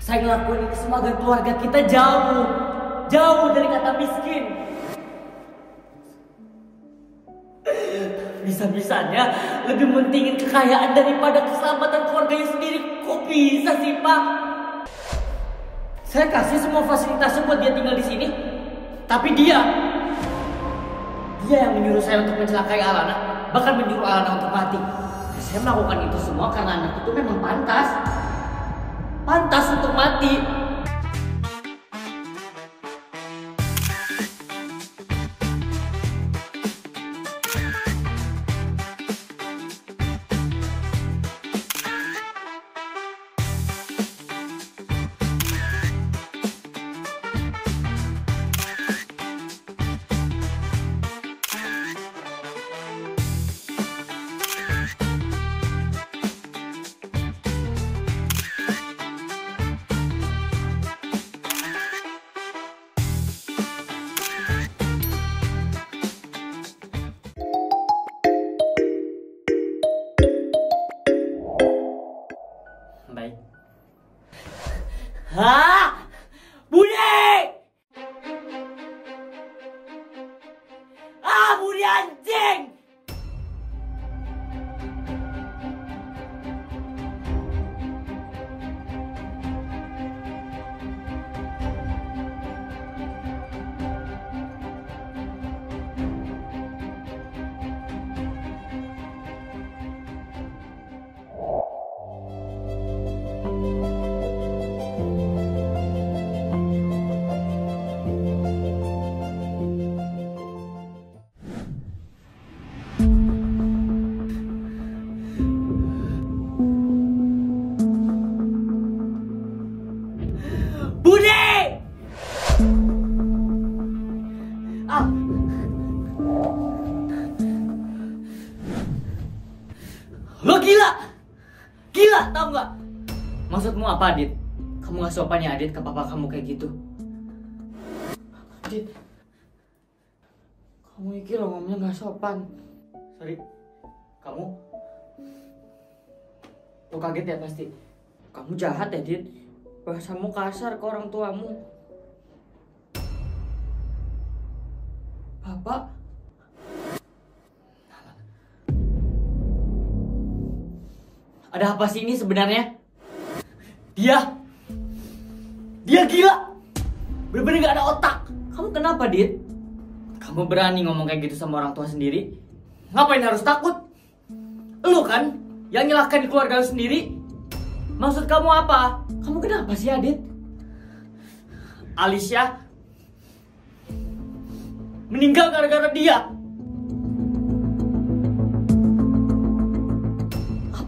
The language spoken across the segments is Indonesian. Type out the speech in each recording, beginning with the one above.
Saya ngelakuin ini semua agar keluarga kita jauh dari kata miskin. Bisa-bisanya lebih mentingin kekayaan daripada keselamatan keluarganya sendiri. Kok bisa sih, Pak? Saya kasih semua fasilitasnya buat dia tinggal di sini, tapi dia yang menyuruh saya untuk mencelakai Alana, bahkan menyuruh Alana untuk mati. Saya melakukan itu semua karena anak itu memang pantas untuk mati. Baik. Hah? Budi! Budi anjing! Lo gila tau nggak? Maksudmu apa, Adit? Kamu nggak sopan ya, Adit, ke papa kamu kayak gitu? Adit, kamu mikir lo ngomongnya nggak sopan. Sorry, kamu? Lo kaget ya pasti. Kamu jahat ya, Adit. Bahasamu kasar ke orang tuamu. Bapak? Ada apa sih ini sebenarnya? Dia gila. Bener-bener gak ada otak. Kamu kenapa, Dit? Kamu berani ngomong kayak gitu sama orang tua sendiri? Ngapain harus takut? Lu kan yang nyelakain keluarga lu sendiri. Maksud kamu apa? Kamu kenapa sih, Adit? Alicia meninggal gara-gara dia.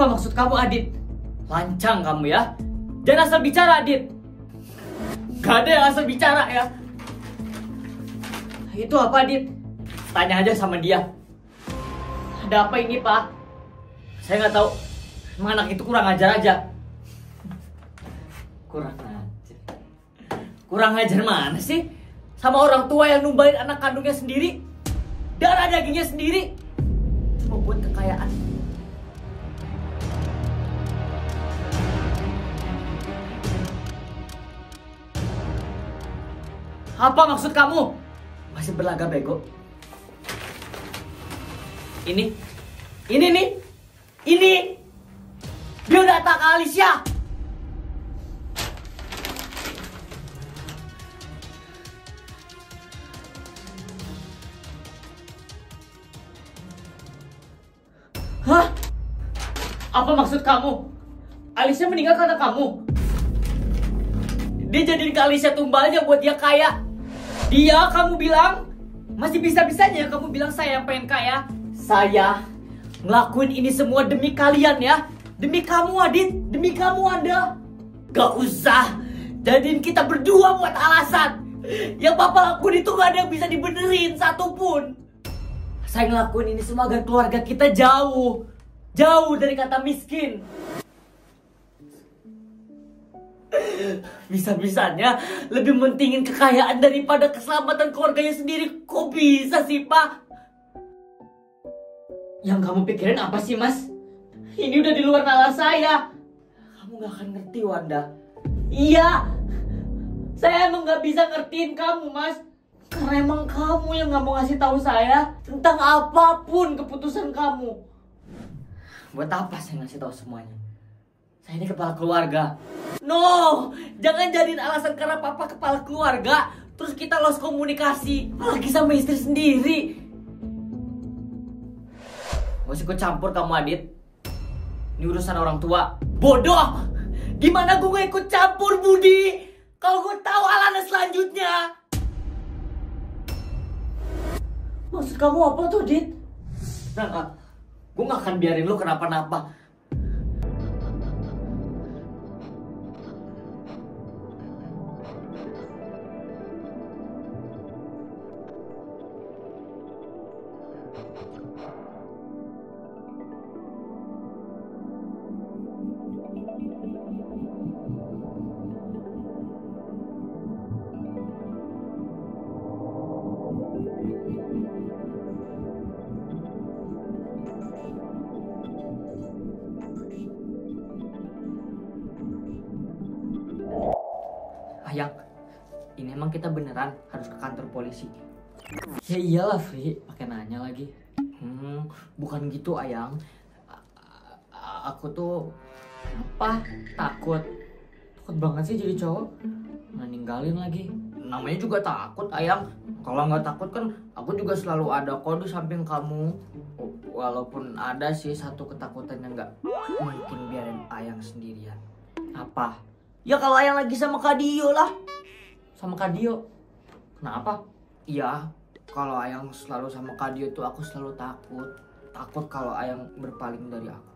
Apa maksud kamu, Adit? Lancang kamu ya. Jangan asal bicara, Adit. Gak ada yang asal bicara ya. Itu apa, Adit? Tanya aja sama dia. Ada apa ini, Pak? Saya nggak tahu. Emang anak itu kurang ajar aja. Kurang ajar mana sih? Sama orang tua yang numbahin anak kandungnya sendiri, darah dagingnya sendiri, cuma buat kekayaan. Apa maksud kamu? Masih berlagak bego? Ini dia udah attack Alicia. Hah? Apa maksud kamu? Alicia meninggal karena kamu? Dia jadiin ke Alicia tumbalnya buat dia kaya. Dia, kamu bilang, masih bisa-bisanya kamu bilang saya yang pengen kaya. Saya ngelakuin ini semua demi kalian ya. Demi kamu, Adit. Demi kamu, Anda. Gak usah jadiin kita berdua buat alasan. Yang Bapak lakuin itu gak ada yang bisa dibenerin satupun. Saya ngelakuin ini semua agar keluarga kita jauh dari kata miskin. Bisa-bisanya lebih mentingin kekayaan daripada keselamatan keluarganya sendiri. Kok bisa sih, Pak? Yang kamu pikirin apa sih, Mas? Ini udah di luar nalar saya. Kamu gak akan ngerti, Wanda. Iya, saya emang gak bisa ngertiin kamu, Mas. Karena emang kamu yang gak mau ngasih tahu saya tentang apapun keputusan kamu. Buat apa saya ngasih tahu semuanya? Saya ini kepala keluarga. No, jangan jadiin alasan karena papa kepala keluarga terus kita lost komunikasi, apalagi sama istri sendiri. Gak usah ikut campur kamu, Adit. Ini urusan orang tua. Bodoh! Gimana gue gak ikut campur, Budi? Kalau gue tahu alana selanjutnya. Maksud kamu apa tuh, Dit? Nah, gue gak akan biarin lu kenapa-napa. Ayang, ini emang kita beneran harus ke kantor polisi? Ya iyalah, Fri, pakai nanya lagi. Bukan gitu, Ayang. Aku tuh apa? Takut banget sih jadi cowok. Ninggalin lagi. Namanya juga takut, Ayang. Kalau nggak takut kan, aku juga selalu ada kok di samping kamu. Walaupun ada sih satu ketakutan yang nggak mungkin biarin Ayang sendirian. Apa? Ya kalau Ayang lagi sama Kak Dio lah. Sama Kak Dio? Kenapa? Iya, kalau Ayang selalu sama Kak Dio tuh aku selalu takut. Takut kalau Ayang berpaling dari aku.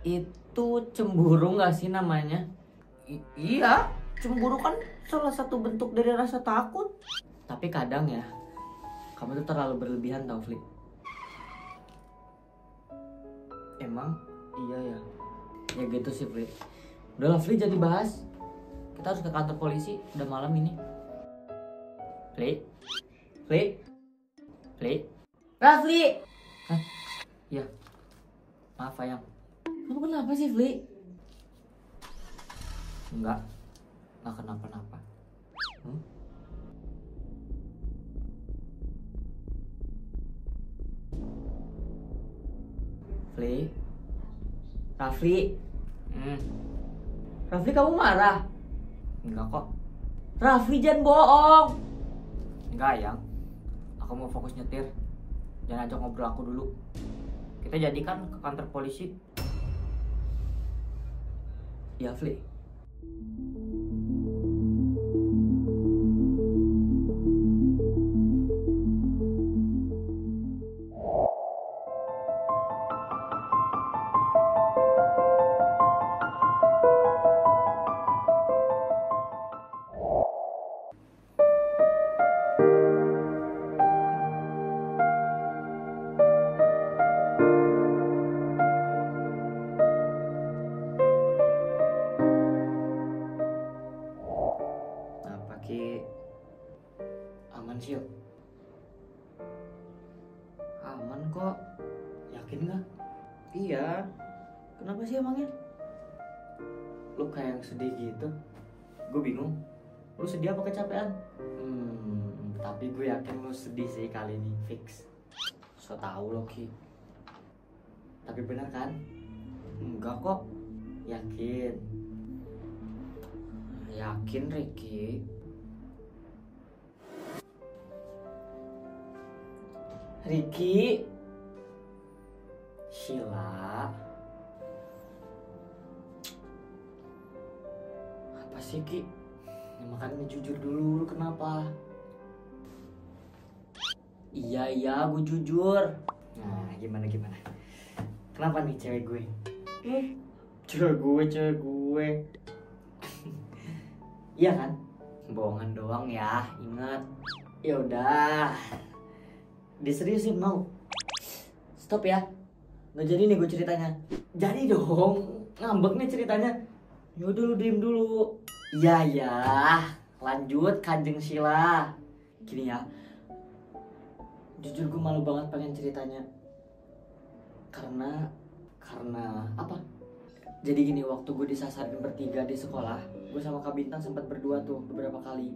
Itu cemburu gak sih namanya? Iya, cemburu kan salah satu bentuk dari rasa takut. Tapi kadang ya, kamu tuh terlalu berlebihan tau, Fli. Emang? Iya ya. Ya gitu sih, Fli. Udah lah, Fli, jadi bahas. Kita harus ke kantor polisi, udah malam ini. Fli? Fli? Fli? Rafli! Hah? Iya. Maaf, Ayang. Kamu kenapa sih, Fli? Enggak kenapa-napa. Fli? Rafli? Rafli, kamu marah? Enggak kok. Rafli, jangan bohong. Enggak, Yang. Aku mau fokus nyetir. Jangan ajak ngobrol aku dulu. Kita jadikan ke kantor polisi. Ya, Fli. Aman sih, yuk. Aman kok. Yakin gak? Iya. Kenapa sih emangnya? Lu kayak yang sedih gitu. Gue bingung. Lu sedih apa kecapean? Tapi gue yakin lu sedih sih kali ini, fix. So tau lo, Ki. Tapi bener kan? Enggak kok. Yakin? Yakin, Ricky. Ricky, Sheila, apa sih, Ki? Ya, makanya jujur dulu, kenapa? Iya, gue jujur. Nah, gimana? Kenapa nih cewek gue? Cewek gue. Iya kan? Bohongan doang ya, ingat. Ya udah. Diseriusin mau? Stop ya. Nggak jadi nih gue ceritanya. Jadi dong. Ngambek nih ceritanya. Yaudah lu diem dulu. Iya. Lanjut Kanjeng Sheila. Gini ya. Jujur gue malu banget pengen ceritanya. Karena apa? Jadi gini, waktu gue disasarin bertiga di sekolah, gue sama Kak Bintang sempat berdua tuh beberapa kali.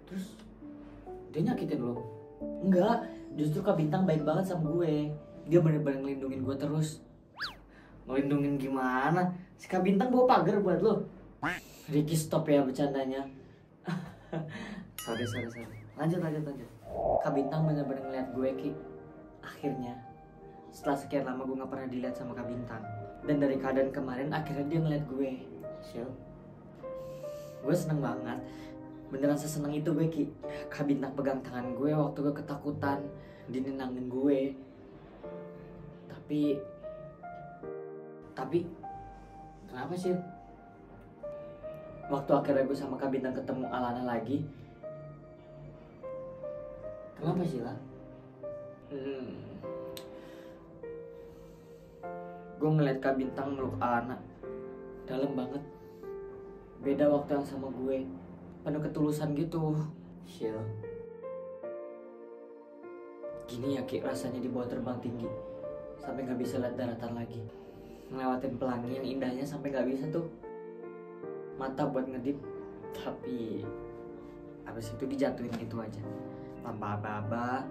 Terus dia nyakitin lo? Enggak, justru Kak Bintang baik banget sama gue. Dia bener-bener ngelindungin gue terus. Ngelindungin gimana? Si Kak Bintang bawa pagar buat lo. Ricky, stop ya bercandanya. Sorry. Lanjut. Kak Bintang bener-bener ngeliat gue, Ki. Akhirnya, setelah sekian lama gue gak pernah dilihat sama Kak Bintang. Dan dari keadaan kemarin, akhirnya dia ngeliat gue. Shil, gue seneng banget. Beneran seseneng itu gue, Ki. Kak Bintang pegang tangan gue waktu gue ketakutan. Dia nenangin gue. Tapi kenapa sih? Waktu akhirnya gue sama Kak Bintang ketemu Alana lagi. Kenapa sih lah? Gue ngeliat Kak Bintang meluk Alana dalam banget. Beda waktu yang sama gue, penuh ketulusan gitu. Shil, gini ya Ki rasanya dibawa terbang tinggi sampai gak bisa lihat daratan lagi. Ngelewatin pelangi yang indahnya sampai gak bisa tuh mata buat ngedip. Tapi abis itu dijatuhin gitu aja, tanpa aba-aba,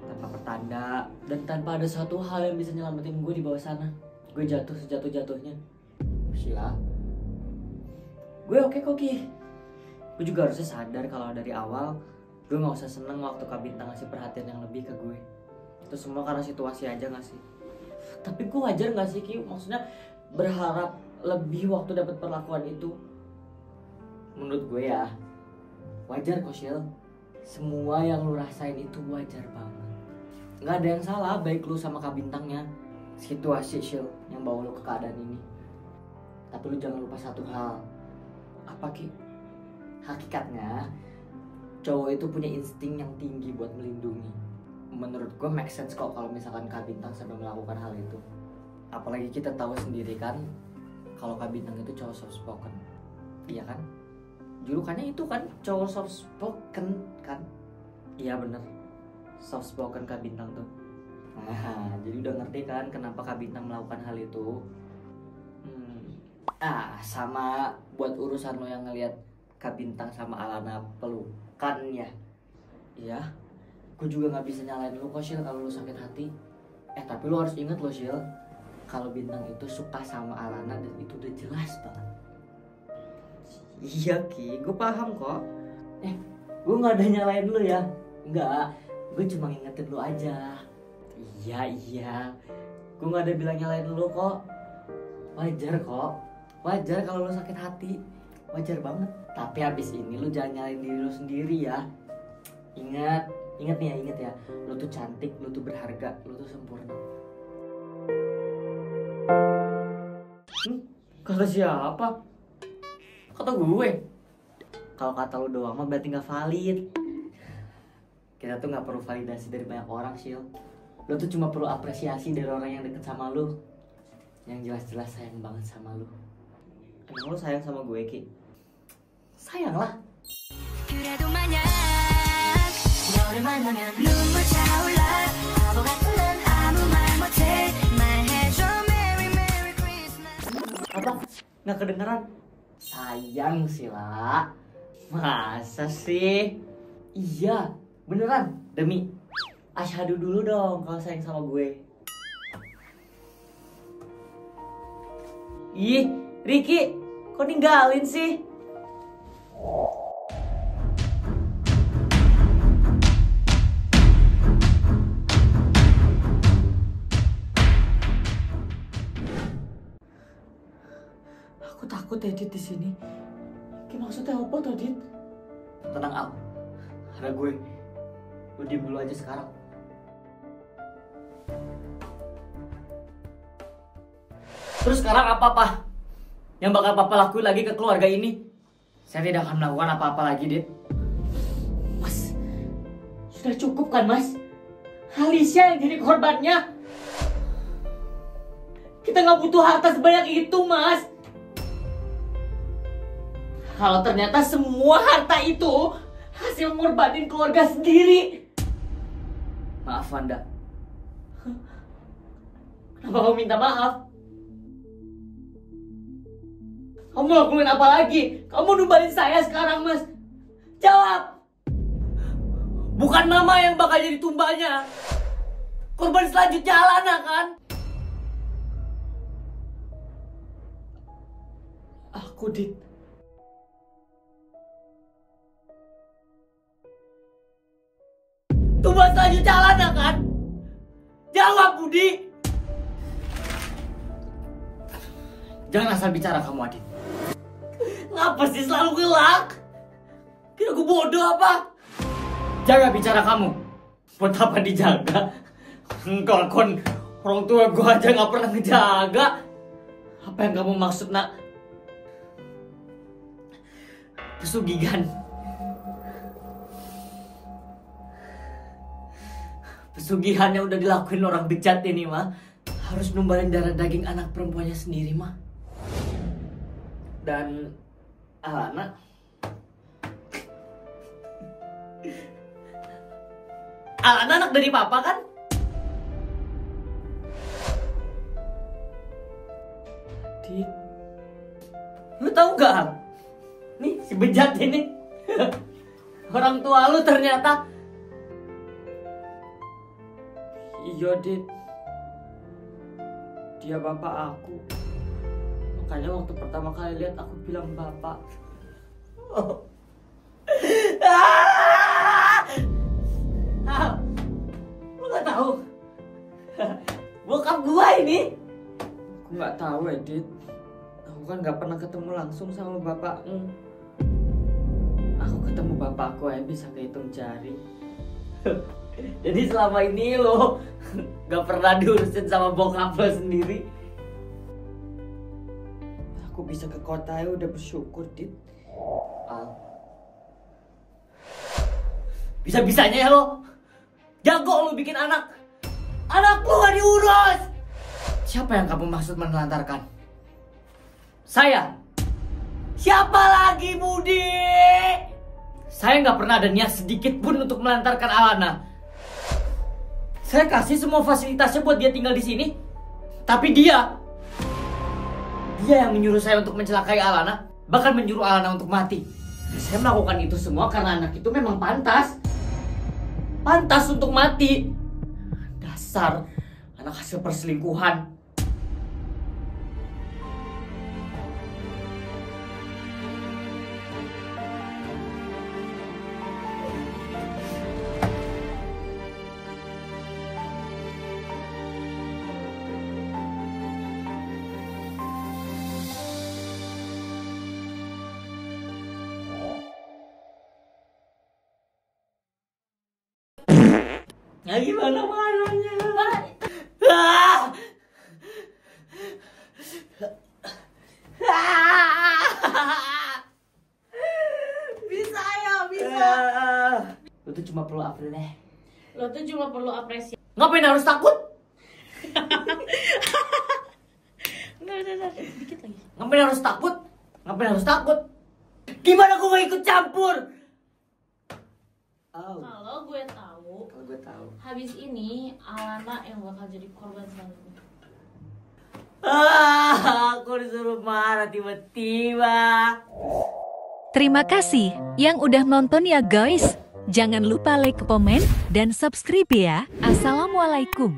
tanpa pertanda, dan tanpa ada satu hal yang bisa nyelamatin gue di bawah sana. Gue jatuh sejatuh-jatuhnya. Sheila, gue oke kok Ki. Gue juga harusnya sadar kalau dari awal gue gak usah seneng waktu Kak Bintang ngasih perhatian yang lebih ke gue. Itu semua karena situasi aja gak sih? Tapi gue wajar gak sih Ki? Maksudnya berharap lebih waktu dapat perlakuan itu. Menurut gue ya wajar kok Shil. Semua yang lu rasain itu wajar banget. Gak ada yang salah baik lu sama Kak Bintangnya. Situasi Shil yang bawa lu ke keadaan ini. Tapi lu jangan lupa satu hal. Apa Ki? Hakikatnya cowok itu punya insting yang tinggi buat melindungi. Menurut gue make sense kok kalau misalkan Kak Bintang sampai melakukan hal itu. Apalagi kita tahu sendiri kan kalau Kak Bintang itu cowok soft spoken. Iya kan? Julukannya itu kan cowok soft spoken kan? Iya bener, soft spoken Kak Bintang tuh. Nah, jadi udah ngerti kan kenapa Kak Bintang melakukan hal itu? Sama buat urusan lo yang ngelihat Kak Bintang sama Alana pelukan ya. Iya, gue juga gak bisa nyalain lo kok Shil kalau lo sakit hati. Tapi lo harus inget lo Shil, kalau Bintang itu suka sama Alana dan itu udah jelas banget. Iya Ki, gue paham kok. Gue gak ada nyalain lo ya. Enggak, gue cuma ngingetin lo aja. Iya, gue gak ada bilang nyalain lo kok. Wajar kok, wajar kalau lo sakit hati. Wajar banget. Tapi habis ini lo jangan nyalain diri lo sendiri ya. Ingat ya, lo tuh cantik, lo tuh berharga, lo tuh sempurna. Kata siapa? Kata gue. Kalau kata lo doang mah berarti gak valid. Kita tuh gak perlu validasi dari banyak orang Shil. Lo tuh cuma perlu apresiasi dari orang yang deket sama lo, yang jelas-jelas sayang banget sama lo. Emang lo sayang sama gue Ki? Sayang lah. Apa? Nggak kedengeran? Sayang Sila. Masa sih? Iya, beneran. Demi. Asyhadu dulu dong kalau sayang sama gue. Ih, Ricky, kok ninggalin sih? Aku takut Dit di sini. Maksudnya apa tuh Dit? Tenang Al, ada gue. Lu diem dulu aja sekarang. Terus sekarang apa-apa yang bakal Papa lakuin lagi ke keluarga ini? Saya tidak akan melakukan apa-apa lagi, Dit. Mas, sudah cukup kan, Mas? Alicia yang jadi korbannya. Kita nggak butuh harta sebanyak itu, Mas. Kalau ternyata semua harta itu hasil ngorbanin keluarga sendiri. Maaf, Wanda. Kenapa kamu minta maaf? Kamu lakuin apa lagi? Kamu numbalin saya sekarang, Mas. Jawab. Bukan Mama yang bakal jadi tumbalnya. Korban selanjutnya Alana kan? Aku, Dit. Tumbal selanjutnya Alana kan? Jawab, Budi. Jangan asal bicara kamu, Adit. Ngapa sih selalu gelak? Kira aku bodoh apa? Jaga bicara kamu. Buat apa dijaga? Engkau kon orang tua gua aja gak pernah ngejaga. Apa yang kamu maksud, nak? Pesugihan. Pesugihan yang udah dilakuin orang bejat ini, mah. Harus numbalin darah daging anak perempuannya sendiri, mah. Dan Alana anak dari papa kan? Dit, lu tahu gak? Nih si bejat ini orang tua lu ternyata. Iya, Dit. Dia bapak aku. Makanya waktu pertama kali lihat aku bilang bapak. Oh. Lu gak tahu? Bokap gua ini. Aku gak tahu, Edit. Aku kan gak pernah ketemu langsung sama bapakmu. Aku ketemu bapakku aja bisa kehitung jari. Jadi selama ini lo gak pernah diurusin sama bokap lo sendiri. Aku bisa ke kota ya udah bersyukur, Dit. Bisa-bisanya ya lo. Jago lo bikin anak. Anak lo gak diurus. Siapa yang kamu maksud menelantarkan? Saya. Siapa lagi, Budi? Saya gak pernah ada niat sedikit pun untuk melantarkan Alana. Saya kasih semua fasilitasnya buat dia tinggal di sini. Tapi dia yang menyuruh saya untuk mencelakai Alana. Bahkan menyuruh Alana untuk mati. Saya melakukan itu semua karena anak itu memang pantas. Pantas untuk mati. Dasar anak hasil perselingkuhan. Ya gimana marahnya? Bisa ya, bisa. Lo tuh cuma perlu apresiasi. Lo tuh cuma perlu apresiasi. Ngapain harus takut? Enggak, dikit lagi. Ngapain harus takut? Ngapain harus takut? Gimana gue gak ikut campur? Kalau gue tahu, habis ini Alana yang bakal jadi korban selanjutnya. Aku disuruh marah tiba-tiba. Terima kasih yang udah nonton ya guys. Jangan lupa like, komen, dan subscribe ya. Assalamualaikum.